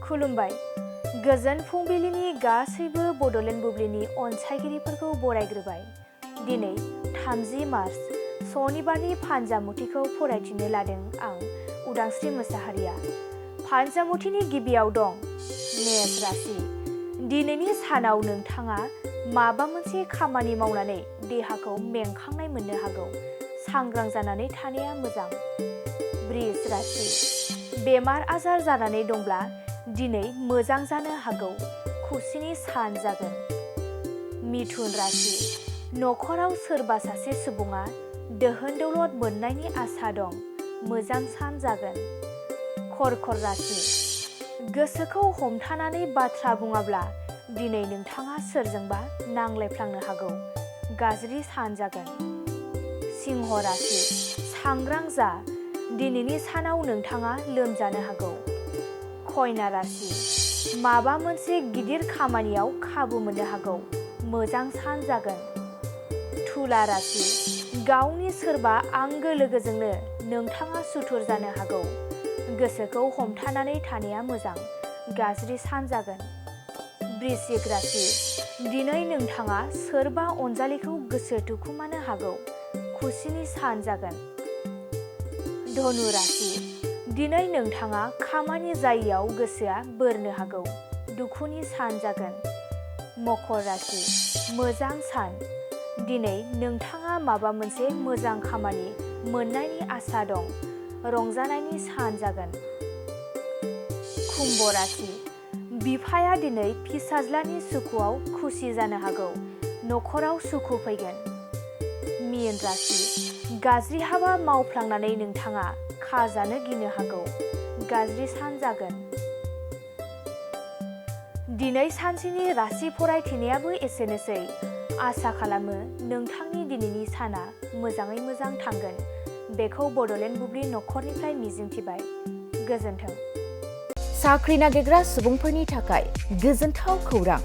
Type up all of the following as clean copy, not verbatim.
खुलुमबाय गोजोन फुंबिलिनि गासैबो बड'लेण्ड बुब्लिनि अनसायगिरिफोरखौ बरायग्रोबाय। दिनै 30 मार्च सनिबारनि फानजामुथिखौ फरायथिनो लादों आं उदांस्रि मोसाहारिया। फानजामुथिनि गिबियाव दं मेष राशि। दिनैनि सानाव नोंथाङा माबा मोनसे खामानि मावनानै देहाखौ मेंखांनाय मोननो हागौ। सांग्रां जानानै थानाया मोजां। वृष राशि। बेमार आजार जानानै दंब्ला दिनै मोजां जानो हागौ। खुसिनि सान जागोन। मिथुन राशि। नखराव सोरबा सासे सुबुङा दोहोन दौलत मोननायनि आसा दं। मोजां सान जागोन। कर्कट राशि। गोसोखौ हमथानानै बाथ्रा बुङाब्ला दिनै नोंथाङा सोरजोंबा नांलायफ्लांनो हागौ। गाज्रि सान जागोन। सिंह राशि। सांग्रां जा। दिनैनि सानाव नोंथाङा लोमजानो हागौ। कन्या राशि। माबा मोनसे गिदिर खामानियाव खाबु मोननो हागौ। मोजां सान जागोन। तुला राशि। गावनि सोरबा आंगो लोगोजोंनो नोंथाङा सुथुर जानो हागौ। गोसोखौ हमथानानै थानाया मोजां। गाज्रि सान जागोन। वृश्चिक राशि। दिनै नोंथाङा सोरबा अनजालिखौ गोसो थुखुमानो हागौ। खुसिनि सान जागोन। धनु राशि। दिनै नोंथाङा खामानि जायैयाव गोसोआ बोरनो हागौ। दुखुनि सान जागोन। मकर राशि। मोजां सान। दिनै नोंथाङा माबा मोनसे मोजां खामानि मोननायनि आसा दं। रंजानायनि सान जागोन। कुम्भ राशि। बिफाया दिनै फिसाज्लानि सुखुआव खुसि जानो हागौ। नखराव सुखु फैगोन। मीन राशि। गाज्रि हाबा मावफ्लांनानै नोंथाङा खाजानो गिनो हागौ। गाज्रि सान जागोन। दिनै सानसेनि राशि फरायथिनायाबो एसेनोसै। आसा खालामो नोंथांनि दिनैनि साना मोजाङै मोजां थांगोन। बेखौ बड'लेण्ड बुब्लि नखरनिफ्राय मिजिंथिबाय। गोजोन्थों। साख्रि नागिरग्रा सुबुंफोरनि थाखाय गोजोनथाव खौरां।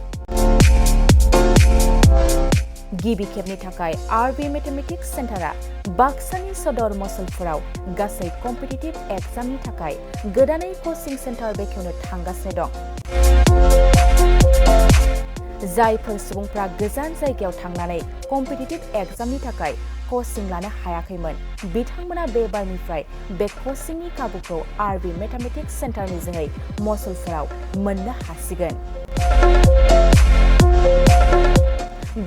गिबि खेबनि थाखाय आरबि मेथमेटिक्स सेन्टारा बाक्सानि सदर मसलपुराव गासै कम्पिटिटिभ एग्जामनि थाखाय गोदानै कचिं सेन्टार बेखेवनो थांगासिनो दं। जायफोर सुबुंफ्रा गोजान जायगायाव थांनानै कम्पिटिटिभ एग्जामनि थाखाय कचिं लानो हायाखैमोन बिथांमोना बे बारनिफ्राय बे कचिंनि खाबुखौ आरबि मेथमेटिक्स सेन्टारनि जोहै मसलपुराव मोननो हासिगोन।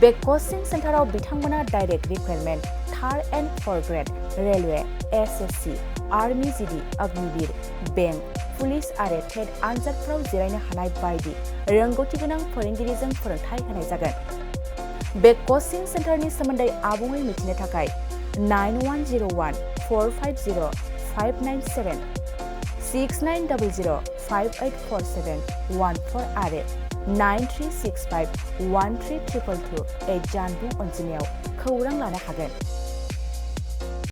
बे कचिं सेन्टाराव बिथांमोना direct requirement, third and forth grade, railway, SSC, army GD, Agniveer, bank, police आरो टेट आनजादफोराव जिरायनो हानाय बायदि रोंगौथि गोनां फोरोंगिरिजों फोरोंथाय होनाय जागोन। बे कचिं सेन्टारनि सोमोन्दै आबुङै मिथिनो थाखाय 9101 450 597 6900 5847 14 आरो 9365 1322 जानबुं अनजिमायाव खौरां लानो हागोन।